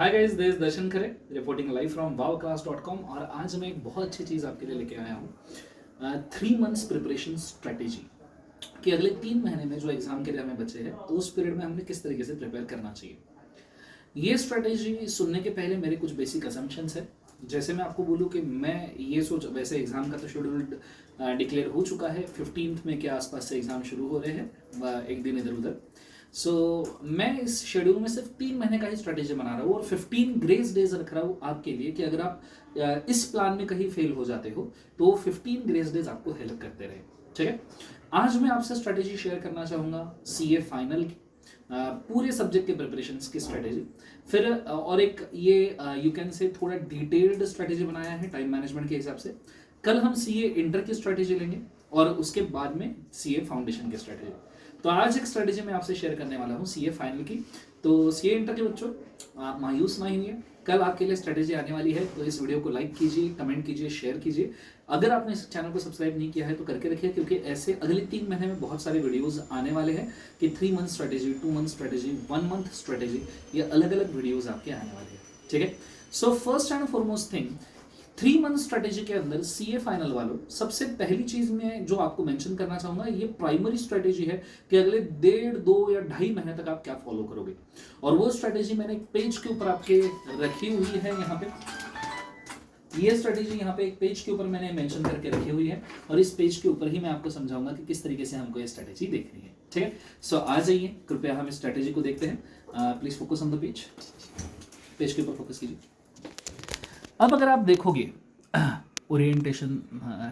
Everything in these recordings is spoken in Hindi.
Hi guys, this Darshan Khare reporting live from wowclass.com। और आज मैं एक बहुत अच्छी चीज़ आपके लिए लेके आया हूँ। 3 मंथ्स प्रिपरेशन स्ट्रेटेजी कि अगले 3 महीने में जो एग्जाम के लिए हमें बचे हैं तो उस पीरियड में हमने किस तरीके से प्रिपेयर करना चाहिए। ये स्ट्रेटेजी सुनने के पहले मेरे कुछ बेसिक असम्पशंस है। जैसे मैं आपको बोलूँ कि मैं ये सोच, वैसे एग्ज़ाम का तो शेड्यूल डिक्लेयर हो चुका है, 15th में के आसपास से एग्ज़ाम शुरू हो रहे हैं, एक दिन इधर उधर। मैं इस शेड्यूल में सिर्फ 3 महीने का ही स्ट्रेटेजी बना रहा हूँ और 15 ग्रेस डेज रख रहा हूँ आपके लिए कि अगर आप इस प्लान में कहीं फेल हो जाते हो तो 15 ग्रेस डेज आपको हेल्प करते रहे। ठीक है, आज मैं आपसे स्ट्रेटेजी शेयर करना चाहूँगा सीए फाइनल की, पूरे सब्जेक्ट के प्रिपरेशन की स्ट्रेटेजी। फिर और एक ये यू कैन से थोड़ा डिटेल्ड स्ट्रेटेजी बनाया है टाइम मैनेजमेंट के हिसाब से। कल हम सीए इंटर की स्ट्रेटेजी लेंगे और उसके बाद में सीए फाउंडेशन की स्ट्रेटेजी। तो आज एक स्ट्रेटेजी मैं आपसे शेयर करने वाला हूँ सीए फाइनल की। तो सीए इंटर के बच्चों, आप मायूस ना होइए, कल आपके लिए स्ट्रेटेजी आने वाली है। तो इस वीडियो को लाइक कीजिए, कमेंट कीजिए, शेयर कीजिए। अगर आपने इस चैनल को सब्सक्राइब नहीं किया है तो करके रखिए, क्योंकि ऐसे अगले 3 महीने में बहुत सारे वीडियोस आने वाले हैं कि 3 month strategy, 2 month strategy, 1 month strategy, ये अलग अलग वीडियोस आपके आने वाले हैं। ठीक है, so first and foremost thing, 3 month strategy के अंदर सीए फाइनल वालों, सबसे पहली चीज में जो आपको मेंशन करना चाहूंगा, ये प्राइमरी स्ट्रेटेजी है कि अगले 1.5, 2 या 2.5 महीने तक आप क्या फॉलो करोगे। और वो स्ट्रेटेजी मैंने एक पेज के ऊपर आपके रखी हुई है। यहाँ पे ये स्ट्रेटेजी यहाँ पे एक पेज के ऊपर मैंने मेंशन करके रखी हुई है और इस पेज के ऊपर ही मैं आपको समझाऊंगा कि किस तरीके से हमको ये स्ट्रेटेजी देखनी है। ठीक है, सो आ जाइए, कृपया हम इस स्ट्रेटेजी को देखते हैं। Please focus on the page, page के ऊपर फोकस कीजिए। अब अगर आप देखोगे ओरिएंटेशन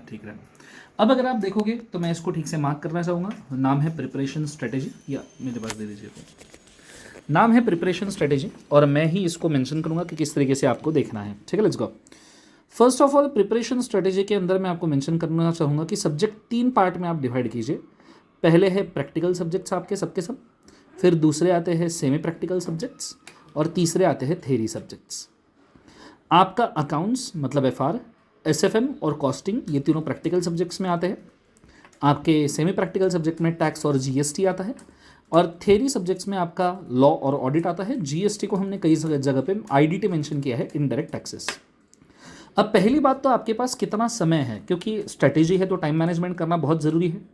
ठीक रहा। अब अगर आप देखोगे तो मैं इसको ठीक से मार्क करना चाहूँगा। नाम है प्रिपरेशन स्ट्रेटेजी, या मेरे पास दे दीजिए। तो नाम है प्रिपरेशन स्ट्रेटेजी और मैं ही इसको मेंशन करूँगा कि किस तरीके से आपको देखना है। ठीक है, let's go. First of all, preparation strategy के अंदर मैं आपको मेंशन करना चाहूँगा कि सब्जेक्ट 3 पार्ट में आप डिवाइड कीजिए। पहले है प्रैक्टिकल सब्जेक्ट्स आपके सबके सब, फिर दूसरे आते हैं सेमी प्रैक्टिकल सब्जेक्ट्स और तीसरे आते हैं थेरी सब्जेक्ट्स। आपका अकाउंट्स मतलब एफआर, एसएफएम और कॉस्टिंग, ये तीनों प्रैक्टिकल सब्जेक्ट्स में आते हैं। आपके सेमी प्रैक्टिकल सब्जेक्ट में टैक्स और जीएसटी आता है और थेरी सब्जेक्ट्स में आपका लॉ और ऑडिट आता है। जीएसटी को हमने कई जगह पे आईडीटी मेंशन किया है, इनडायरेक्ट टैक्सेस। अब पहली बात तो आपके पास कितना समय है, क्योंकि स्ट्रेटेजी है तो टाइम मैनेजमेंट करना बहुत ज़रूरी है।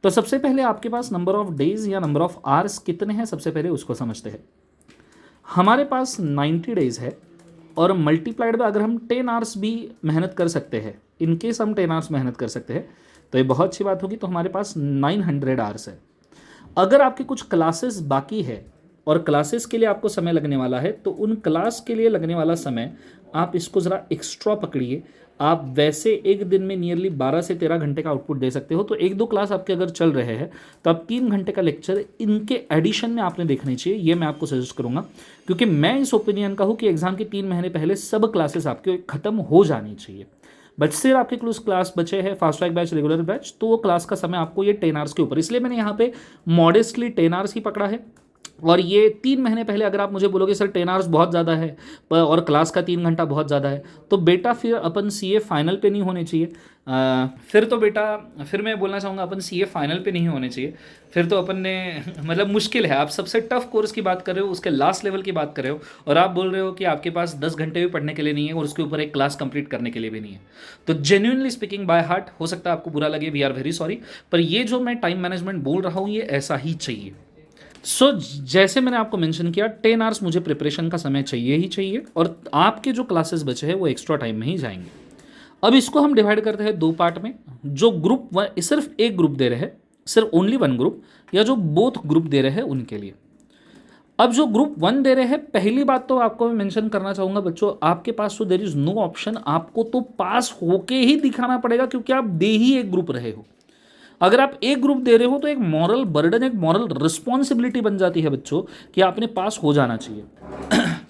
तो सबसे पहले आपके पास नंबर ऑफ डेज या नंबर ऑफ आवर्स कितने हैं, सबसे पहले उसको समझते हैं। हमारे पास 90 डेज है और मल्टीप्लाइड में अगर हम 10 आवर्स भी मेहनत कर सकते हैं, इनकेस हम 10 आवर्स मेहनत कर सकते हैं तो ये बहुत अच्छी बात होगी। तो हमारे पास 900 आवर्स है। अगर आपकी कुछ क्लासेस बाकी है और क्लासेस के लिए आपको समय लगने वाला है तो उन क्लास के लिए लगने वाला समय आप इसको ज़रा एक्स्ट्रा पकड़िए। आप वैसे एक दिन में नियरली 12 से 13 घंटे का आउटपुट दे सकते हो। तो 1-2 क्लास आपके अगर चल रहे हैं तो आप 3 घंटे का लेक्चर इनके एडिशन में आपने देखना चाहिए। ये मैं आपको सजेस्ट करूंगा, क्योंकि मैं इस ओपिनियन का हूँ कि एग्जाम के 3 महीने पहले सब क्लासेस आपके खत्म हो जानी चाहिए। बट सिर्फ आपके क्लोज क्लास बचे हैं, fast track batch, regular batch, तो वो क्लास का समय आपको ये 10 आवर्स के ऊपर, इसलिए मैंने यहाँ पे मॉडेस्टली 10 आवर्स ही पकड़ा है। और ये 3 महीने पहले अगर आप मुझे बोलोगे सर 10 आवर्स बहुत ज़्यादा है और क्लास का 3 घंटा बहुत ज़्यादा है, तो बेटा फिर अपन सीए फाइनल पे नहीं होने चाहिए। फिर मैं बोलना चाहूँगा अपन सीए फाइनल पे नहीं होने चाहिए। फिर तो अपन ने मतलब मुश्किल है। आप सबसे टफ कोर्स की बात कर रहे हो, उसके लास्ट लेवल की बात कर रहे हो और आप बोल रहे हो कि आपके पास 10 घंटे भी पढ़ने के लिए नहीं है और उसके ऊपर एक क्लास कंप्लीट करने के लिए भी नहीं है। तो जेन्युइनली स्पीकिंग, बाय हार्ट, हो सकता है आपको बुरा लगे, वी आर वेरी सॉरी, पर ये जो मैं टाइम मैनेजमेंट बोल रहा हूँ ये ऐसा ही चाहिए। जैसे मैंने आपको मेंशन किया, 10 आवर्स मुझे प्रिपरेशन का समय चाहिए ही चाहिए और आपके जो क्लासेस बचे हैं वो एक्स्ट्रा टाइम में ही जाएंगे। अब इसको हम डिवाइड करते हैं 2 पार्ट में। जो ग्रुप सिर्फ एक ग्रुप दे रहे हैं, सिर्फ ओनली 1 ग्रुप, या जो बोथ ग्रुप दे रहे हैं उनके लिए। अब जो ग्रुप 1 दे रहे हैं, पहली बात तो आपको मैं मेंशन करना चाहूँगा बच्चों, आपके पास तो देयर इज़ नो ऑप्शन, आपको तो पास होके ही दिखाना पड़ेगा, क्योंकि आप दे ही एक ग्रुप रहे हो। अगर आप एक ग्रुप दे रहे हो तो एक मॉरल बर्डन, एक मॉरल रिस्पॉन्सिबिलिटी बन जाती है बच्चों कि आपने पास हो जाना चाहिए।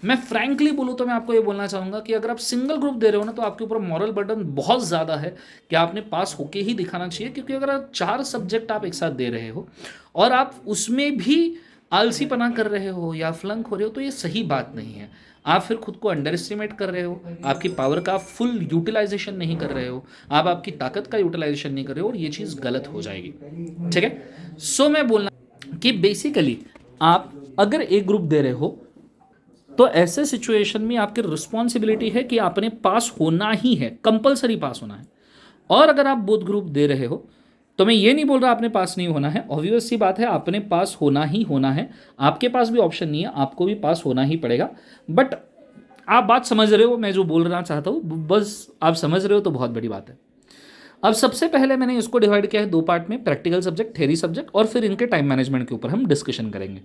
मैं फ्रैंकली बोलूँ तो मैं आपको ये बोलना चाहूँगा कि अगर आप सिंगल ग्रुप दे रहे हो ना तो आपके ऊपर मॉरल बर्डन बहुत ज़्यादा है कि आपने पास होके ही दिखाना चाहिए। क्योंकि अगर आप 4 सब्जेक्ट आप एक साथ दे रहे हो और आप उसमें भी आलसीपना कर रहे हो या फ्लंक हो रहे हो तो ये सही बात नहीं है। आप फिर खुद को अंडर एस्टिमेट कर रहे हो, आपकी पावर का फुल यूटिलाइजेशन नहीं कर रहे हो, आप आपकी ताकत का यूटिलाइजेशन नहीं कर रहे हो और ये चीज़ गलत हो जाएगी। ठीक है, सो मैं बोलना कि बेसिकली आप अगर एक ग्रुप दे रहे हो तो ऐसे सिचुएशन में आपकी रिस्पॉन्सिबिलिटी है कि आपने पास होना ही है, कंपलसरी पास होना है। और अगर आप बोथ ग्रुप दे रहे हो तो मैं ये नहीं बोल रहा आपने पास नहीं होना है, ऑब्वियस सी बात है आपने पास होना ही होना है, आपके पास भी ऑप्शन नहीं है, आपको भी पास होना ही पड़ेगा। बट आप बात समझ रहे हो मैं जो बोलना चाहता हूँ, बस आप समझ रहे हो तो बहुत बड़ी बात है। अब सबसे पहले मैंने इसको डिवाइड किया है दो पार्ट में, प्रैक्टिकल सब्जेक्ट, थ्योरी सब्जेक्ट, और फिर इनके टाइम मैनेजमेंट के ऊपर हम डिस्कशन करेंगे।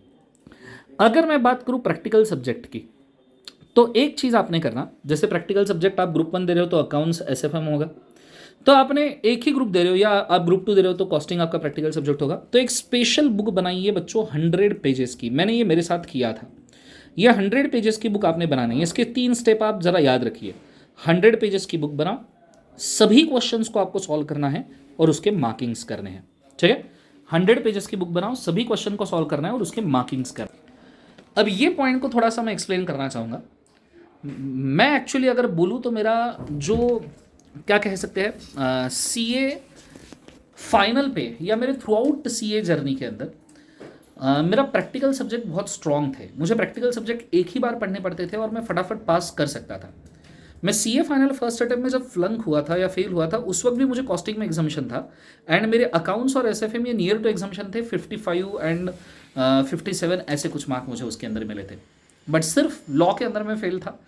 अगर मैं बात करूँ प्रैक्टिकल सब्जेक्ट की, तो एक चीज़ आपने करना, जैसे प्रैक्टिकल सब्जेक्ट आप ग्रुप 1 दे रहे हो तो अकाउंट्स एसएफएम होगा, तो आपने एक ही ग्रुप दे रहे हो या आप ग्रुप 2 दे रहे हो तो कॉस्टिंग आपका प्रैक्टिकल सब्जेक्ट होगा। तो एक स्पेशल बुक बनाइए बच्चों 100 पेजेस की, मैंने ये मेरे साथ किया था। ये 100 पेजेस की बुक आपने बनानी है। इसके 3 स्टेप आप जरा याद रखिए। 100 पेजेस की बुक बनाओ, सभी क्वेश्चंस को आपको सॉल्व करना है और उसके मार्किंग्स करने हैं, ठीक है। 100 पेजेस की बुक बनाओ, सभी क्वेश्चन को सॉल्व करना है और उसके मार्किंग्स करना है। अब ये पॉइंट को थोड़ा सा मैं एक्सप्लेन करना चाहूँगा। मैं एक्चुअली अगर बोलूँ तो मेरा जो क्या कह सकते हैं सीए फाइनल पे या मेरे थ्रू आउट सीए जर्नी के अंदर मेरा प्रैक्टिकल सब्जेक्ट बहुत स्ट्रॉन्ग थे। मुझे प्रैक्टिकल सब्जेक्ट एक ही बार पढ़ने पड़ते थे और मैं फटाफट पास कर सकता था। मैं सीए फाइनल फर्स्ट अटेम्प्ट में जब फ्लंक हुआ था या फेल हुआ था, उस वक्त भी मुझे कॉस्टिंग में एग्जामिशन था एंड मेरे अकाउंट्स और एसएफएम ये नियर टू एग्जामिशन थे। 55 एंड 57 ऐसे कुछ मार्क मुझे उसके अंदर मिले थे, बट सिर्फ लॉ के अंदर मैं फेल था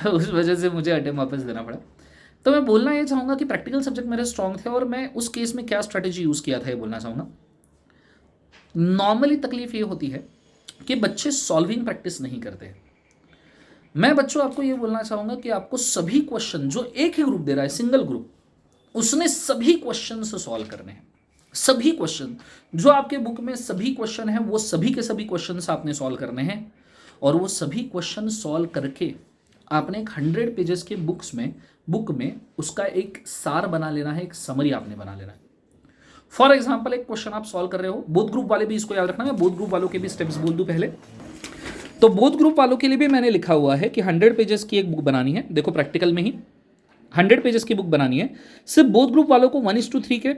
उस वजह से मुझे अटेम्प्ट वापस देना पड़ा। तो मैं बोलना ये चाहूँगा कि प्रैक्टिकल सब्जेक्ट मेरे स्ट्रॉन्ग थे और मैं उस केस में क्या स्ट्रैटेजी यूज़ किया था ये बोलना चाहूँगा। नॉर्मली तकलीफ ये होती है कि बच्चे सॉल्विंग प्रैक्टिस नहीं करते। मैं बच्चों आपको ये बोलना चाहूँगा कि आपको सभी क्वेश्चन जो एक ही ग्रुप दे रहा है, सिंगल ग्रुप, उसने सभी क्वेश्चन सॉल्व करने हैं। सभी क्वेश्चन जो आपके बुक में सभी क्वेश्चन हैं वो सभी के सभी क्वेश्चन आपने सॉल्व करने हैं और वो सभी क्वेश्चन सॉल्व करके आपने एक 100 पेजेस के बुक में उसका एक सार बना लेना है, एक समरी आपने बना लेना है। फॉर एग्जाम्पल एक क्वेश्चन आप सॉल्व कर रहे हो, बोथ ग्रुप वाले भी इसको याद रखना, मैं बोथ ग्रुप वालों के भी स्टेप्स बोल दूं पहले। तो बोथ ग्रुप वालों के लिए भी मैंने लिखा हुआ है कि 100 पेजेस की एक बुक बनानी है। देखो प्रैक्टिकल में ही 100 पेजेस की बुक बनानी है, सिर्फ बोथ ग्रुप वालों को 1:3 के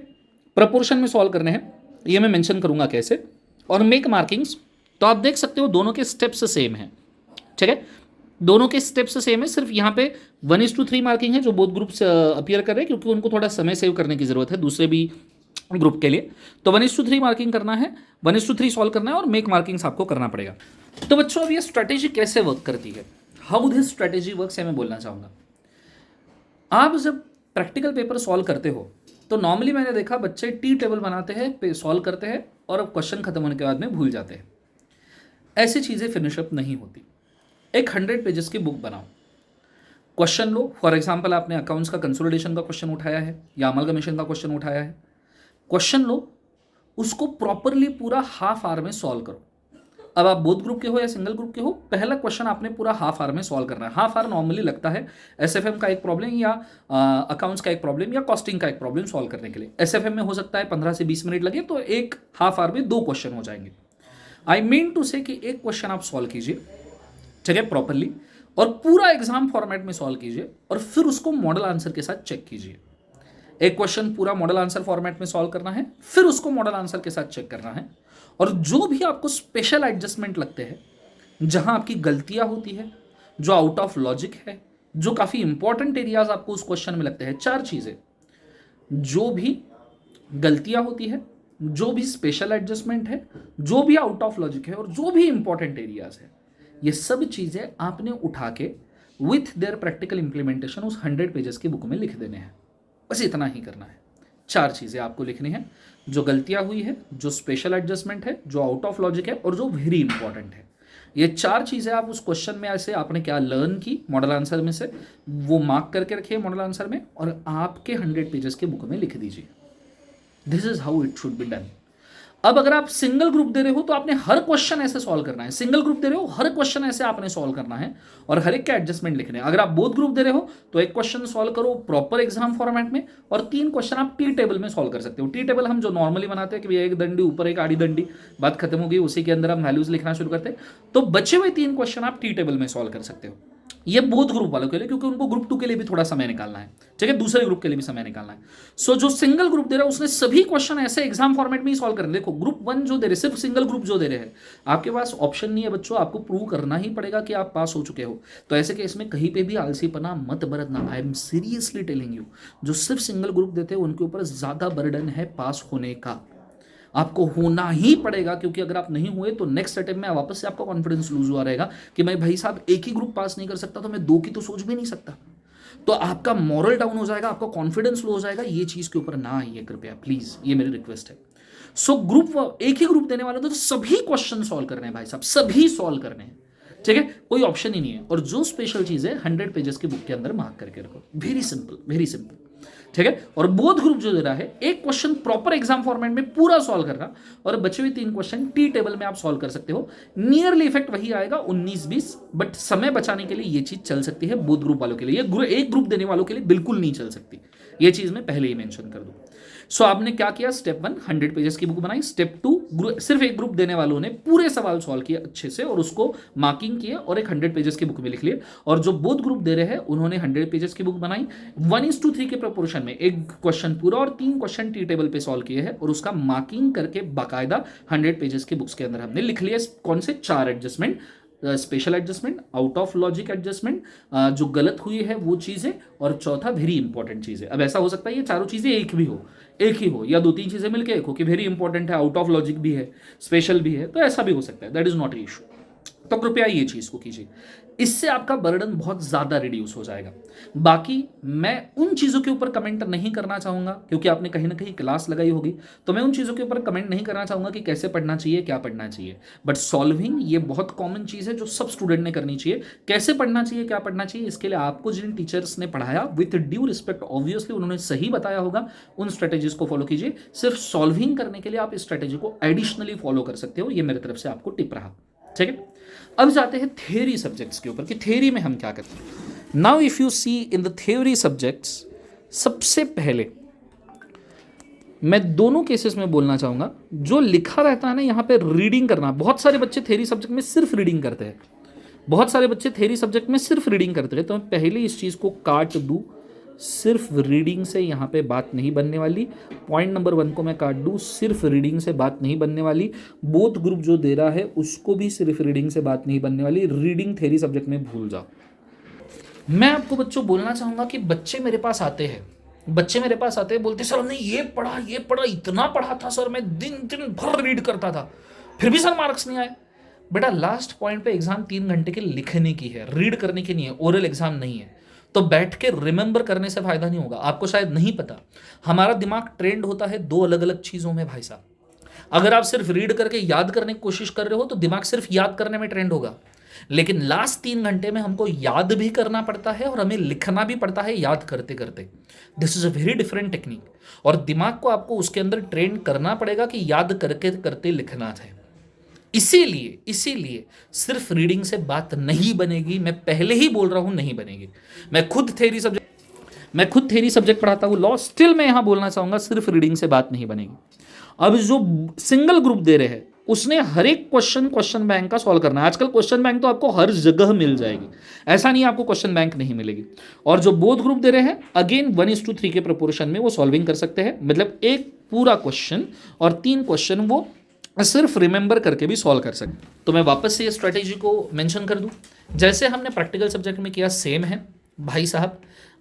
प्रपोर्शन में सॉल्व करने हैं। ये मैं मेंशन करूंगा कैसे, और मेक मार्किंग्स। तो आप देख सकते हो दोनों के स्टेप्स सेम है, ठीक है, दोनों के स्टेप्स सेम है। सिर्फ यहाँ पे 1:3 मार्किंग है जो बोथ ग्रुप से अपीयर कर रहे हैं, क्योंकि उनको थोड़ा समय सेव करने की जरूरत है दूसरे भी ग्रुप के लिए। तो 1:3 मार्किंग करना है, 1:3 सॉल्व करना है और मेक मार्किंग्स आपको करना पड़ेगा। तो बच्चों अब ये स्ट्रैटेजी कैसे वर्क करती है, हाउ दिस स्ट्रैटेजी वर्क्स है मैं बोलना चाहूँगा। आप जब प्रैक्टिकल पेपर सॉल्व करते हो तो नॉर्मली मैंने देखा बच्चे टी टेबल बनाते हैं, सॉल्व करते हैं और अब क्वेश्चन खत्म होने के बाद में भूल जाते हैं। ऐसी चीज़ें फिनिशअप नहीं होती। एक 100 पेजेस की बुक बनाओ, क्वेश्चन लो। फॉर एग्जाम्पल आपने अकाउंट्स का कंसोलिडेशन का क्वेश्चन उठाया है या अमलगमेशन का क्वेश्चन उठाया है, क्वेश्चन लो, उसको प्रॉपरली पूरा हाफ आवर में सॉल्व करो। अब आप बोथ ग्रुप के हो या सिंगल ग्रुप के हो, पहला क्वेश्चन आपने पूरा हाफ आवर में सॉल्व करना है। हाफ आवर नॉर्मली लगता है एसएफएम का एक प्रॉब्लम या अकाउंट्स का एक प्रॉब्लम या कॉस्टिंग का एक प्रॉब्लम सॉल्व करने के लिए। एसएफएम में हो सकता है 15 से 20 मिनट लगे, तो एक हाफ आवर में 2 क्वेश्चन हो जाएंगे। आई मीन टू से कि एक क्वेश्चन आप सॉल्व कीजिए, ठीक है, प्रॉपरली, और पूरा एग्जाम फॉर्मेट में सॉल्व कीजिए और फिर उसको मॉडल आंसर के साथ चेक कीजिए। एक क्वेश्चन पूरा मॉडल आंसर फॉर्मेट में सॉल्व करना है, फिर उसको मॉडल आंसर के साथ चेक करना है, और जो भी आपको स्पेशल एडजस्टमेंट लगते हैं, जहां आपकी गलतियां होती है, जो आउट ऑफ लॉजिक है, जो काफी इंपॉर्टेंट एरियाज आपको उस क्वेश्चन में लगते हैं, 4 चीजें, जो भी गलतियां होती है, जो भी स्पेशल एडजस्टमेंट है, जो भी आउट ऑफ लॉजिक है और जो भी इंपॉर्टेंट एरियाज है, ये सब चीजें आपने उठा के विथ देयर प्रैक्टिकल इंप्लीमेंटेशन उस 100 पेजेस की बुक में लिख देने हैं। बस इतना ही करना है। 4 चीज़ें आपको लिखनी है, जो गलतियां हुई है, जो स्पेशल एडजस्टमेंट है, जो आउट ऑफ लॉजिक है और जो वेरी इंपॉर्टेंट है। ये 4 चीज़ें आप उस क्वेश्चन में ऐसे आपने क्या लर्न की मॉडल आंसर में से, वो मार्क करके रखिए मॉडल आंसर में और आपके 100 पेजेस के बुक में लिख दीजिए। This is how it should be done. अब अगर आप सिंगल ग्रुप दे रहे हो तो आपने हर क्वेश्चन ऐसे सॉल्व करना है। सिंगल ग्रुप दे रहे हो, हर क्वेश्चन ऐसे आपने सॉल्व करना है और हर एक के एडजस्टमेंट लिखने हैं। अगर आप बोथ ग्रुप दे रहे हो तो एक क्वेश्चन सॉल्व करो प्रॉपर एग्जाम फॉर्मेट में और 3 क्वेश्चन आप टी टेबल में सॉल्व कर सकते हो। टी टेबल हम जो नॉर्मली बनाते हैं कि भैया एक दंडी ऊपर एक आड़ी दंडी, बात खत्म हो गई, उसी के अंदर हम वैल्यूज लिखना शुरू करते हैं। तो बचे हुए 3 क्वेश्चन आप टी टेबल में सॉल्व कर सकते हो। ये बोथ ग्रुप वालों के लिए, क्योंकि उनको ग्रुप 2 के लिए भी थोड़ा समय निकालना है, ठीक है, दूसरे ग्रुप के लिए भी समय निकालना है। सो जो सिंगल ग्रुप दे रहा है उसने सभी क्वेश्चन ऐसे एग्जाम फॉर्मेट में ही सॉल्व करने। देखो ग्रुप 1 जो दे रहे, सिर्फ सिंगल ग्रुप जो दे रहे हैं, आपके पास ऑप्शन नहीं है बच्चों, आपको प्रूव करना ही पड़ेगा कि आप पास हो चुके हो। तो ऐसे केस में कहीं पे भी आलसीपना मत बरतना। I am seriously telling you, जो सिर्फ सिंगल ग्रुप देते हैं उनके ऊपर ज्यादा बर्डन है पास होने का। आपको होना ही पड़ेगा, क्योंकि अगर आप नहीं हुए तो नेक्स्ट अटेम्प्ट में वापस से आपका कॉन्फिडेंस लूज हुआ रहेगा कि मैं भाई साहब एक ही ग्रुप पास नहीं कर सकता तो मैं 2 की तो सोच भी नहीं सकता। तो आपका मॉरल डाउन हो जाएगा, आपका कॉन्फिडेंस लो हो जाएगा। ये चीज के ऊपर ना आइए कृपया प्लीज, ये मेरी रिक्वेस्ट है। सो ग्रुप एक ही ग्रुप देने वाले तो सभी क्वेश्चन सॉल्व करने हैं भाई साहब, सभी सॉल्व करने हैं, ठीक है, कोई ऑप्शन ही नहीं है। और जो स्पेशल चीज है 100 पेजेस की बुक के अंदर मार्क करके रखो, वेरी सिंपल वेरी सिंपल, ठीक है। और बोथ ग्रुप जो दे रहा है, एक क्वेश्चन प्रॉपर एग्जाम फॉर्मेट में पूरा सॉल्व करना और बचे हुए 3 क्वेश्चन टी टेबल में आप सॉल्व कर सकते हो। नियरली इफेक्ट वही आएगा 19-20, बट समय बचाने के लिए ये चीज चल सकती है बोथ ग्रुप वालों के लिए, एक ग्रुप देने वालों के लिए बिल्कुल नहीं चल सकती। ये चीज मैं पहले ही मेंशन कर दूं। सो आपने क्या किया, स्टेप 1 100 पेजेस की बुक बनाई, स्टेप 2 सिर्फ एक ग्रुप देने वालों ने पूरे सवाल सॉल्व किए अच्छे से और उसको मार्किंग किए और एक 100 पेजेस की बुक में लिख लिए। और जो बोथ ग्रुप दे रहे हैं उन्होंने 100 पेजेस की बुक बनाई, 1:3 के प्रोपोर्शन में, एक क्वेश्चन पूरा और 3 क्वेश्चन टी टेबल पे सॉल्व किए हैं और उसका मार्किंग करके बाकायदा 100 पेजेस की बुक्स के अंदर हमने लिख लिया। कौन से 4 adjustment, special adjustment, out of logic adjustment, जो गलत हुई है वो चीजें, और चौथा वेरी इंपॉर्टेंट चीज है। अब ऐसा हो सकता है ये चारों चीजें एक ही हो या 2-3 चीजें मिलकर एक हो कि वेरी इंपॉर्टेंट है, आउट ऑफ लॉजिक भी है, स्पेशल भी है, तो ऐसा भी हो सकता है, that is not a issue. तो कृपया ये चीज को कीजिए, इससे आपका बर्डन बहुत ज्यादा रिड्यूस हो जाएगा। बाकी मैं उन चीजों के ऊपर कमेंट नहीं करना चाहूंगा, क्योंकि आपने कहीं ना कहीं क्लास लगाई होगी, तो मैं उन चीजों के ऊपर कमेंट नहीं करना चाहूंगा कि कैसे पढ़ना चाहिए, क्या पढ़ना चाहिए। बट सॉल्विंग ये बहुत कॉमन चीज है जो सब स्टूडेंट ने करनी चाहिए। कैसे पढ़ना चाहिए, क्या पढ़ना चाहिए, इसके लिए आपको जिन टीचर्स ने पढ़ाया, विथ ड्यू रिस्पेक्ट, ऑब्वियसली उन्होंने सही बताया होगा, उन स्ट्रेटेजीज को फॉलो कीजिए। सिर्फ सॉल्विंग करने के लिए आप इस स्ट्रेटेजी को एडिशनली फॉलो कर सकते हो, ये मेरी तरफ से आपको टिप रहा, ठीक है। अब जाते हैं थ्योरी सब्जेक्ट्स के ऊपर कि थ्योरी में हम क्या करते हैं। Now if you see in the theory subjects, सबसे पहले मैं दोनों केसेस में बोलना चाहूंगा, जो लिखा रहता है ना यहाँ पे रीडिंग करना। बहुत सारे बच्चे थ्योरी सब्जेक्ट में सिर्फ रीडिंग करते हैं, बहुत सारे बच्चे थ्योरी सब्जेक्ट में सिर्फ रीडिंग करते हैं। तो मैं पहले इस चीज़ को काट दूं, सिर्फ रीडिंग से यहाँ पे बात नहीं बनने वाली। पॉइंट नंबर 1 को मैं काट दूं, सिर्फ रीडिंग से बात नहीं बनने वाली। बोथ ग्रुप जो दे रहा है उसको भी सिर्फ रीडिंग से बात नहीं बनने वाली। रीडिंग थ्योरी सब्जेक्ट में भूल जाओ। मैं आपको बच्चों बोलना चाहूंगा कि बच्चे मेरे पास आते हैं, बोलते सर हमने ये पढ़ा, इतना पढ़ा था सर, मैं दिन दिन भर रीड करता था, फिर भी सर मार्क्स नहीं आए। बेटा लास्ट पॉइंट पे एग्जाम 3 घंटे के लिखने की है, रीड करने की नहीं है, ओरल एग्जाम नहीं है। तो बैठ के रिमेंबर करने से फायदा नहीं होगा। आपको शायद नहीं पता, हमारा दिमाग ट्रेंड होता है 2 अलग अलग चीजों में भाई साहब। अगर आप सिर्फ रीड करके याद करने की कोशिश कर रहे हो तो दिमाग सिर्फ याद करने में ट्रेंड होगा, लेकिन लास्ट 3 घंटे में हमको याद भी करना पड़ता है और हमें लिखना भी पड़ता है याद करते करते। This is a very different technique, और दिमाग को आपको उसके अंदर ट्रेन करना पड़ेगा कि याद करके करते लिखना है। इसीलिए सिर्फ रीडिंग से बात नहीं बनेगी, मैं पहले ही बोल रहा हूं नहीं बनेगी। मैं खुद थ्योरी सब्जेक्ट पढ़ाता हूं लॉ, स्टिल मैं यहां बोलना चाहूंगा सिर्फ रीडिंग से बात नहीं बनेगी। अब जो सिंगल ग्रुप दे रहे हैं उसने हर एक क्वेश्चन बैंक का सॉल्व करना है। आजकल क्वेश्चन बैंक तो आपको हर जगह मिल जाएगी, ऐसा नहीं आपको क्वेश्चन बैंक नहीं मिलेगी। और जो बोथ ग्रुप दे रहे हैं अगेन 1:3 के प्रोपोर्शन में वो सॉल्विंग कर सकते हैं, मतलब एक पूरा क्वेश्चन और 3 क्वेश्चन वो सिर्फ रिमेंबर करके भी सॉल्व कर सकते। तो मैं वापस से ये स्ट्रेटेजी को मेंशन कर दूं, जैसे हमने प्रैक्टिकल सब्जेक्ट में किया सेम है भाई साहब।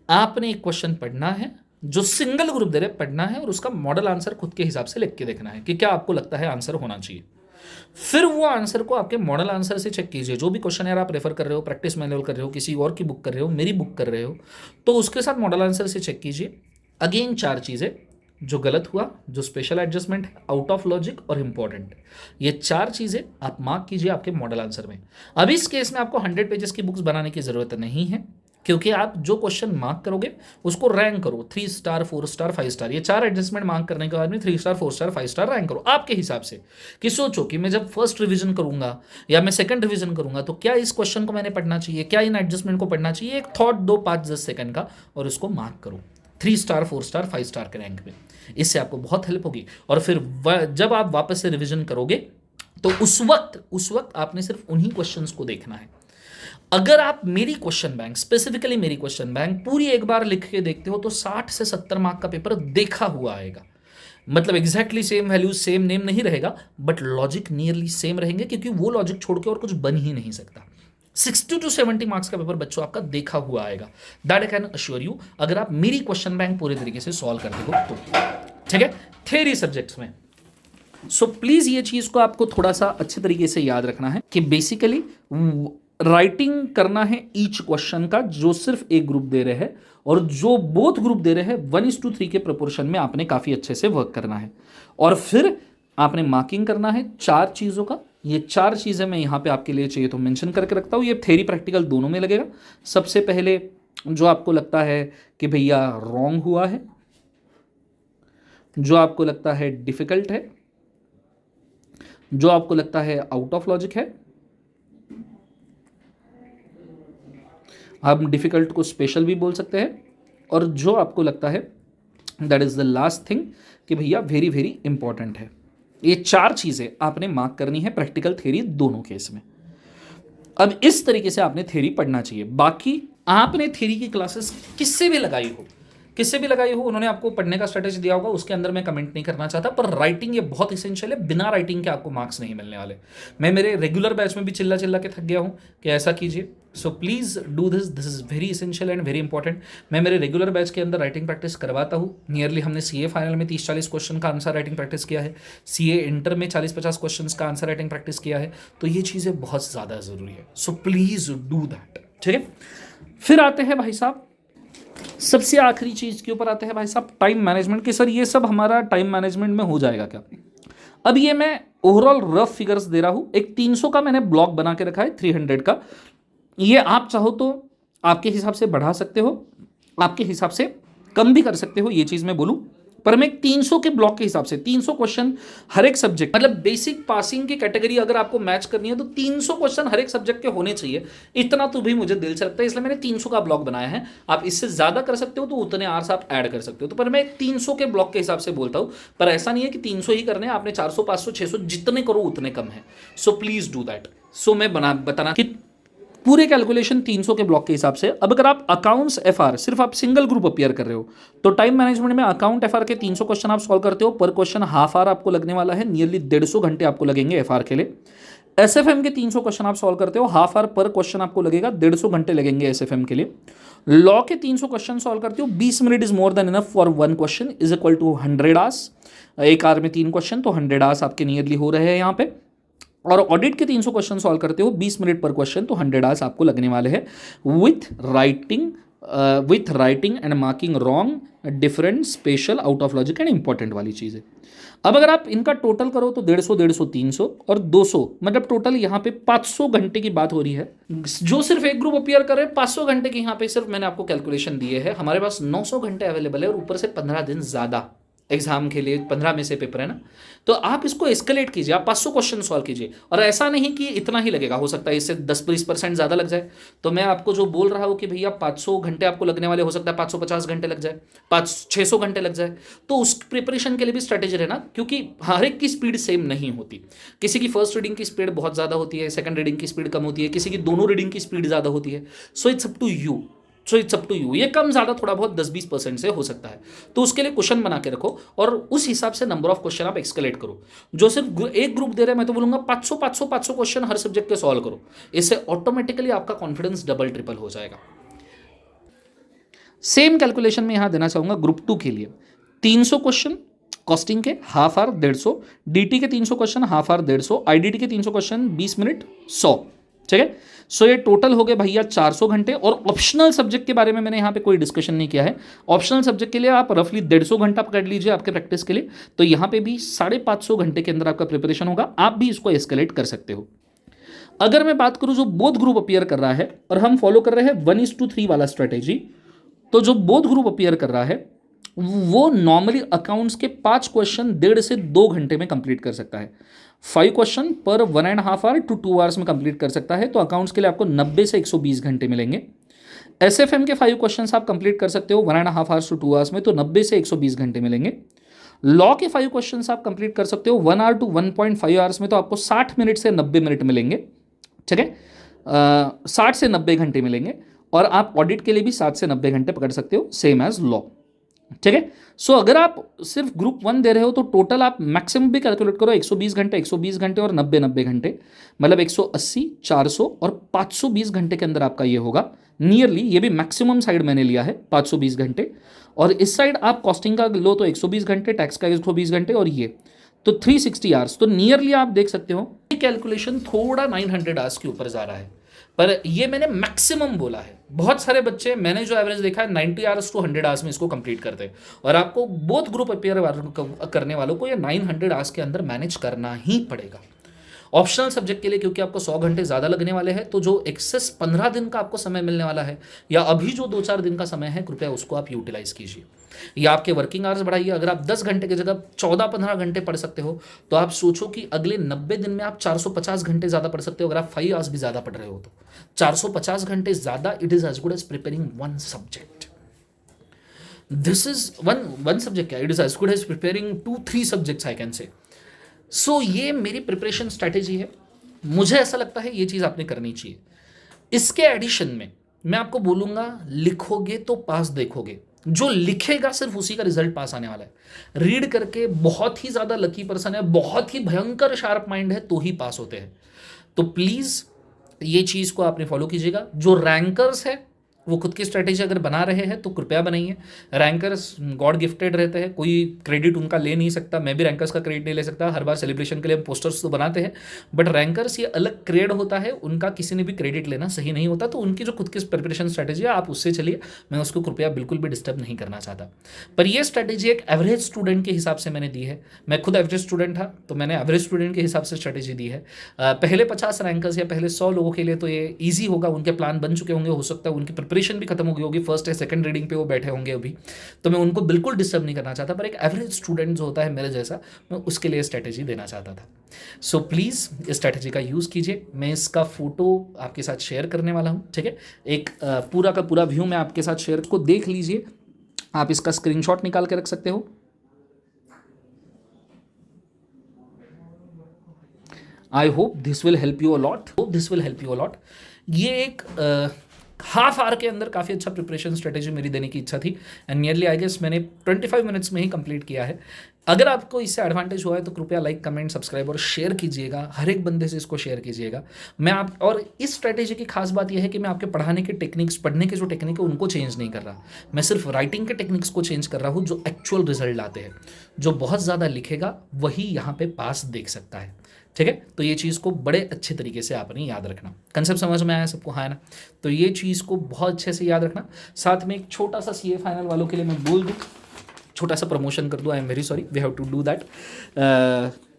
आपने एक क्वेश्चन पढ़ना है जो सिंगल ग्रुप दे रहे पढ़ना है और उसका मॉडल आंसर खुद के हिसाब से लिख के देखना है कि क्या आपको लगता है आंसर होना चाहिए। फिर वो आंसर को आपके मॉडल आंसर से चेक कीजिए। जो भी क्वेश्चन यार आप रेफर कर रहे हो, प्रैक्टिस मैनुअल कर रहे हो, किसी और की बुक कर रहे हो, मेरी बुक कर रहे हो, तो उसके साथ मॉडल आंसर से चेक कीजिए। अगेन 4 चीज़ें, जो गलत हुआ, जो स्पेशल एडजस्टमेंट है, आउट ऑफ लॉजिक और इंपॉर्टेंट, ये 4 चीज़ें आप मार्क कीजिए आपके मॉडल आंसर में। अब इस केस में आपको 100 पेजेस की बुक्स बनाने की ज़रूरत नहीं है, क्योंकि आप जो क्वेश्चन मार्क करोगे उसको रैंक करो 3 स्टार 4 स्टार 5 स्टार। ये 4 एडजस्टमेंट मार्क करने के बाद में 3 स्टार 4 स्टार 5 स्टार रैंक करो आपके हिसाब से। कि सोचो कि मैं जब फर्स्ट रिवीजन करूंगा या मैं सेकंड रिवीजन करूंगा तो क्या इस क्वेश्चन को मैंने पढ़ना चाहिए, क्या इन एडजस्टमेंट को पढ़ना चाहिए। एक थॉट दो 5-10 सेकंड का और उसको मार्क करो 3 स्टार 4 स्टार 5 स्टार के रैंक में। इससे आपको बहुत हेल्प होगी। और फिर जब आप वापस से रिवीजन करोगे तो उस वक्त आपने सिर्फ उन्हीं क्वेश्चंस को देखना है। अगर आप मेरी क्वेश्चन बैंक, स्पेसिफिकली मेरी क्वेश्चन बैंक पूरी एक बार लिख के देखते हो तो 60 से 70 मार्क का पेपर देखा हुआ आएगा। मतलब exactly same values same name नहीं रहेगा, बट लॉजिक नियरली सेम रहेंगे, क्योंकि वो लॉजिक छोड़ के और कुछ बन ही नहीं सकता। 60 टू 70 मार्क्स का पेपर बच्चों आपका देखा हुआ आएगा, that I can assure you, अगर आप मेरी क्वेश्चन बैंक पूरे तरीके से सॉल्व करते हो तो। ठीक है, थ्योरी सब्जेक्ट्स में। सो प्लीज ये चीज को आपको थोड़ा सा अच्छे तरीके से याद रखना है कि बेसिकली राइटिंग करना है ईच क्वेश्चन का, जो सिर्फ एक ग्रुप दे रहे हैं और जो बोथ ग्रुप दे रहे हैं 1:3 के प्रोपोर्शन में आपने काफी अच्छे से वर्क करना है। और फिर आपने मार्किंग करना है 4 चीजों का। ये 4 चीजें मैं यहां पे आपके लिए चाहिए तो मेंशन करके रखता हूं, ये थ्योरी प्रैक्टिकल दोनों में लगेगा। सबसे पहले जो आपको लगता है कि भैया रॉन्ग हुआ है, जो आपको लगता है डिफिकल्ट है, जो आपको लगता है आउट ऑफ लॉजिक है, हम डिफिकल्ट को स्पेशल भी बोल सकते हैं, और जो आपको लगता है that is the last thing कि भैया वेरी वेरी इंपॉर्टेंट है। ये 4 चीजें आपने मार्क करनी है प्रैक्टिकल थ्योरी दोनों केस में। अब इस तरीके से आपने थ्योरी पढ़ना चाहिए। बाकी आपने थ्योरी की क्लासेस किससे भी लगाई हो, उन्होंने आपको पढ़ने का स्ट्रेटेजी दिया होगा, उसके अंदर मैं कमेंट नहीं करना चाहता, पर राइटिंग ये बहुत इसेंशियल है। बिना राइटिंग के आपको मार्क्स नहीं मिलने वाले। मैं मेरे रेगुलर बैच में भी चिल्ला चिल्ला के थक गया हूं कि ऐसा कीजिए। सो please do this is very essential and very important. मैं मेरे रेगुलर बैच के अंदर राइटिंग प्रैक्टिस करवाता हूँ। नियरली हमने सीए फाइनल में 30-40 क्वेश्चन का आंसर राइटिंग प्रैक्टिस किया है, सीए इंटर में 40-50 क्वेश्चन का आंसर राइटिंग प्रैक्टिस किया है। तो ये चीज़ें बहुत ज़्यादा ज़रूरी है। So please do that. ठीक है, फिर आते हैं भाई साहब, सबसे आखिरी चीज के ऊपर आते हैं भाई साहब, टाइम मैनेजमेंट के। सर ये सब हमारा टाइम मैनेजमेंट में हो जाएगा क्या? अब ये मैं ओवरऑल रफ फिगर्स दे रहा हूं। एक 300 का मैंने ब्लॉक बना के रखा है, 300 का। ये आप चाहो तो आपके हिसाब से बढ़ा सकते हो, आपके हिसाब से कम भी कर सकते हो, ये चीज मैं बोलूं। पर मैं 300 के ब्लॉक के हिसाब से 300 क्वेश्चन हर एक सब्जेक्ट, मतलब बेसिक पासिंग की कैटेगरी अगर आपको मैच करनी है तो 300 क्वेश्चन हर एक सब्जेक्ट के होने चाहिए। इतना तो भी मुझे दिल से लगता है, इसलिए मैंने 300 का ब्लॉक बनाया है। आप इससे ज्यादा कर सकते हो तो उतने आवर्स आप ऐड कर सकते हो, तो पर मैं 300 के ब्लॉक के हिसाब से बोलता हूं। पर ऐसा नहीं है कि 300 ही करने हैं, आपने 400 500 600 जितने करो उतने कम है। So please do that. So मैं बताना कि पूरे कैलकुलेशन 300 के ब्लॉक के हिसाब से। अब अगर आप अकाउंट्स एफआर, सिर्फ आप सिंगल ग्रुप अपियर कर रहे हो, तो टाइम मैनेजमेंट में अकाउंट एफआर के 300 क्वेश्चन आप सॉल्व करते हो। पर क्वेश्चन हाफ आवर आपको लगने वाला है, नियरली 150 घंटे आपको लगेंगे एफआर के लिए। एसएफएम के 300 क्वेश्चन आप सॉल्व करते हो, हाफ आवर पर क्वेश्चन आपको लगेगा, 150 घंटे लगेंगे एसएफएम के लिए। लॉ के 300 क्वेश्चन सॉल्व करते हो, 20 minute is more than enough for 1 question, is equal to 100 hours. एक आवर में 3 क्वेश्चन, तो 100 आवर्स आपके नियरली हो रहे हैं यहाँ पे। और ऑडिट के 300 क्वेश्चन सॉल्व करते हो, 20 मिनट पर क्वेश्चन, तो 100 आवर्स आपको लगने वाले हैं with writing and marking wrong, different, special, out of logic and important वाली चीज़ें। अब अगर आप इनका टोटल करो तो 150, 300 और 200, मतलब टोटल यहाँ पे 500 घंटे की बात हो रही है। जो सिर्फ एक ग्रुप अपियर कर रहे हैं, 500 घंटे की यहाँ पे सिर्फ मैंने आपको कैलकुलेशन दिए है। हमारे पास 900 घंटे अवेलेबल है और ऊपर से 15 दिन ज़्यादा एग्जाम के लिए, 15 में से पेपर है ना। तो आप इसको एस्केलेट कीजिए, आप 500 क्वेश्चन सॉल्व कीजिए। और ऐसा नहीं कि इतना ही लगेगा, हो सकता है इससे 10-20% ज़्यादा लग जाए। तो मैं आपको जो बोल रहा हूँ कि भैया 500 घंटे आपको लगने वाले, हो सकता है 550 घंटे लग जाए, 600 घंटे लग जाए। तो उस प्रिपरेशन के लिए भी स्ट्रेटेजी रहना, क्योंकि हर एक की स्पीड सेम नहीं होती। किसी की फर्स्ट रीडिंग की स्पीड बहुत ज़्यादा होती है, सेकंड रीडिंग की स्पीड कम होती है, किसी की दोनों रीडिंग की स्पीड ज़्यादा होती है। So it's up to you. ये कम ज़्यादा थोड़ा बहुत 10-20% से हो सकता है। तो उसके लिए क्वेश्चन बना के रखो और उस हिसाब से नंबर ऑफ क्वेश्चन आप एक्सकेलेट करो। जो सिर्फ एक ग्रुप दे रहे हैं, मैं तो बोलूंगा 500 क्वेश्चन हर सब्जेक्ट के सॉल्व करो। इससे ऑटोमेटिकली आपका कॉन्फिडेंस डबल ट्रिपल हो जाएगा। सेम कैलकुलेशन में यहां देना चाहूंगा ग्रुप 2 के लिए। 300 क्वेश्चन कॉस्टिंग के, हाफ आवर 150, डीटी के 300 क्वेश्चन, हाफ आवर 150, आईडीटी के 300 क्वेश्चन, 20 मिनट 100। ठीक है, सो ये टोटल हो गए भैया 400 घंटे। और ऑप्शनल सब्जेक्ट के बारे में मैंने यहाँ पे कोई डिस्कशन नहीं किया है। ऑप्शनल सब्जेक्ट के लिए आप रफली 150 घंटा पकड़ लीजिए आपके प्रैक्टिस के लिए। तो यहाँ पे भी 550 घंटे के अंदर आपका प्रिपरेशन होगा। आप भी इसको एस्केलेट कर सकते हो। अगर मैं बात करूं जो बोथ ग्रुप अपीयर कर रहा है और हम फॉलो कर रहे हैं 1:3 वाला स्ट्रेटेजी, तो जो बोथ ग्रुप अपीयर कर रहा है वो नॉर्मली अकाउंट्स के 5 क्वेश्चन 1.5 से 2 घंटे में कंप्लीट कर सकता है। 5 क्वेश्चन पर 1.5 आवर टू 2 आवर्स में कंप्लीट कर सकता है। तो अकाउंट्स के लिए आपको 90 से 120 घंटे मिलेंगे। एसएफएम के 5 क्वेश्चन आप कंप्लीट कर सकते हो 1.5 आवर्स टू 2 आवर्स में, तो 90 से 120 घंटे मिलेंगे। लॉ के 5 क्वेश्चन आप कंप्लीट कर सकते हो 1 आवर टू 1.5 आवर्स में, तो आपको 60 मिनट से 90 मिनट मिलेंगे। ठीक है, 60 से 90 घंटे मिलेंगे, और आप ऑडिट के लिए भी 60 से 90 घंटे पकड़ सकते हो, सेम एज लॉ। ठीक है। सो अगर आप सिर्फ ग्रुप 1 दे रहे हो तो टोटल आप मैक्सिमम भी कैलकुलेट करो, 120 घंटे, 120 घंटे और 90 घंटे, मतलब 180, 400 और 520 घंटे के अंदर आपका ये होगा नियरली। ये भी मैक्सिमम साइड मैंने लिया है 520 घंटे, और इस साइड आप कॉस्टिंग का लो तो 120 घंटे, टैक्स का 120 घंटे, और ये तो 360 आवर्स। तो नियरली आप देख सकते हो ये कैलकुलेशन थोड़ा 900 आवर्स के ऊपर जा रहा है, पर ये मैंने मैक्सिमम बोला है। बहुत सारे बच्चे मैंने जो एवरेज देखा है 90 आवर्स टू 100 आवर्स में इसको कंप्लीट करते हैं, और आपको बोथ ग्रुप अपियर करने वालों को ये 900 आवर्स के अंदर मैनेज करना ही पड़ेगा। ऑप्शनल सब्जेक्ट के लिए क्योंकि आपको 100 घंटे ज़्यादा लगने वाले हैं, तो जो एक्सेस 15 दिन का आपको समय मिलने वाला है, या अभी जो 2-4 दिन का समय है, कृपया उसको आप यूटिलाइज कीजिए, या आपके वर्किंग आवर्स बढ़ाइए। अगर आप 10 घंटे की जगह 14-15 घंटे पढ़ सकते हो, तो आप सोचो कि अगले 90 दिन में आप 450 घंटे ज़्यादा पढ़ सकते हो। अगर आप 5 आवर्स भी ज़्यादा पढ़ रहे हो तो 450 घंटे ज़्यादा, it is as good as preparing one subject. This is one subject क्या, it is as good as preparing 2-3 subjects I can say. So ये मेरी प्रिपरेशन स्ट्रैटेजी है, मुझे ऐसा लगता है ये चीज़ आपने करनी चाहिए। इसके एडिशन में मैं आपको बोलूँगा, लिखोगे तो पास देखोगे, जो लिखेगा सिर्फ उसी का रिजल्ट पास आने वाला है। रीड करके बहुत ही ज़्यादा लकी पर्सन है, बहुत ही भयंकर शार्प माइंड है, तो ही पास होते हैं। तो प्लीज़ ये चीज़ को आपने फॉलो कीजिएगा। जो रैंकर्स है वो खुद की स्ट्रैटेजी अगर बना रहे हैं तो कृपया बनाइए। रैंकर्स गॉड गिफ्टेड रहते हैं, कोई क्रेडिट उनका ले नहीं सकता, मैं भी रैंकर्स का क्रेडिट नहीं ले सकता। हर बार सेलिब्रेशन के लिए हम पोस्टर्स तो बनाते हैं, बट रैंकर्स ये अलग क्रेड होता है, उनका किसी ने भी क्रेडिट लेना सही नहीं होता। तो उनकी जो खुद की प्रिपरेशन स्ट्रैटेजी है आप उससे चलिए, मैं उसको कृपया बिल्कुल भी डिस्टर्ब नहीं करना चाहता। पर यह स्ट्रैटेजी एक एवरेज स्टूडेंट के हिसाब से मैंने दी है। मैं खुद एवरेज स्टूडेंट था, तो मैंने एवरेज स्टूडेंट के हिसाब से स्ट्रैटेजी दी है। पहले 50 रैंकर्स या पहले 100 लोगों के लिए तो ये ईजी होगा, उनके प्लान बन चुके होंगे, हो सकता है उनकी प्रिपरेशन भी खत्म हो गई होगी, फर्स्ट या सेकंड रीडिंग पे वो बैठे होंगे अभी, तो मैं उनको बिल्कुल डिस्टर्ब नहीं करना चाहता। पर एक एवरेज स्टूडेंट जो होता है मेरे जैसा, मैं उसके लिए स्ट्रैटेजी देना चाहता था। सो प्लीज़ इस स्ट्रैटेजी का यूज़ कीजिए। मैं इसका फोटो आपके साथ शेयर करने वाला हूँ, ठीक है। एक पूरा का पूरा व्यू मैं आपके साथ शेयर को देख लीजिए, आप इसका स्क्रीनशॉट निकाल के रख सकते हो। I hope this will help you a lot. ये एक हाफ आवर के अंदर काफ़ी अच्छा प्रिपरेशन स्ट्रेटेजी मेरी देने की इच्छा थी, एंड नियरली आई गेस मैंने 25 मिनट्स में ही कंप्लीट किया है। अगर आपको इससे एडवांटेज हुआ है तो कृपया लाइक, कमेंट, सब्सक्राइब और शेयर कीजिएगा, हर एक बंदे से इसको शेयर कीजिएगा। और इस स्ट्रेटेजी की खास बात यह है कि मैं आपके पढ़ाने के टेक्निक्स, पढ़ने के जो टेक्निक है उनको चेंज नहीं कर रहा, मैं सिर्फ राइटिंग के टेक्निक्स को चेंज कर रहा हूँ, जो एक्चुअल रिजल्ट लाते हैं। जो बहुत ज़्यादा लिखेगा वही यहाँ पे पास देख सकता है, ठीक है। तो ये चीज़ को बड़े अच्छे तरीके से आपने याद रखना। कंसेप्ट समझ में आया सबको, हाँ ना। तो ये चीज़ को बहुत अच्छे से याद रखना। साथ में एक छोटा सा सीए फाइनल वालों के लिए मैं बोल दूँ, छोटा सा प्रमोशन कर दूँ, I am very sorry, we have to do that.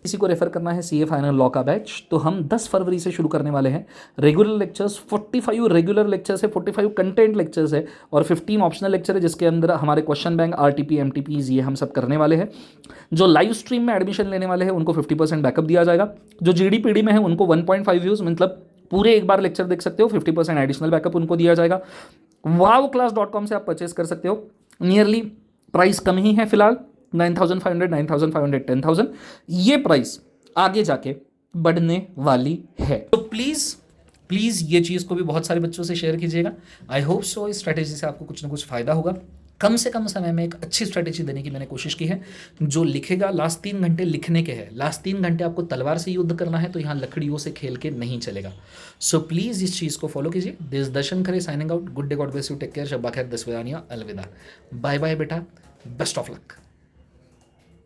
किसी को रेफर करना है सीए फाइनल लॉ का बैच, तो हम 10 फरवरी से शुरू करने वाले हैं। रेगुलर लेक्चर्स 45 रेगुलर लेक्चर्स है, 45 कंटेंट लेक्चर्स है, और 15 ऑप्शनल लेक्चर है, जिसके अंदर हमारे क्वेश्चन बैंक, आरटीपी, एमटीपीज ये हम सब करने वाले हैं। जो लाइव स्ट्रीम में एडमिशन लेने वाले हैं उनको 50% बैकअप दिया जाएगा। जो जीडीपीडी में है उनको 1.5 व्यूज़, मतलब पूरे एक बार लेक्चर देख सकते हो, 50% एडिशनल बैकअप उनको दिया जाएगा। wowclass.com से आप परचेस कर सकते हो। नियरली प्राइस कम ही है फिलहाल, 9,500, 9,500, 10,000। ये प्राइस आगे जाके बढ़ने वाली है। तो प्लीज़ ये चीज़ को भी बहुत सारे बच्चों से शेयर कीजिएगा। आई होप सो इस स्ट्रैटेजी से आपको कुछ ना कुछ फ़ायदा होगा। कम से कम समय में एक अच्छी स्ट्रैटेजी देने की मैंने कोशिश की है। जो लिखेगा, लास्ट 3 घंटे लिखने के हैं, लास्ट 3 घंटे आपको तलवार से युद्ध करना है, तो यहाँ लकड़ियों से खेल के नहीं चलेगा। सो प्लीज़ इस चीज़ को फॉलो कीजिए। दिस दर्शन करे signing out. Good day, God bless you, take care, शब्बा खैर, 10 अलविदा। बाय बाय बेटा, बेस्ट ऑफ लक।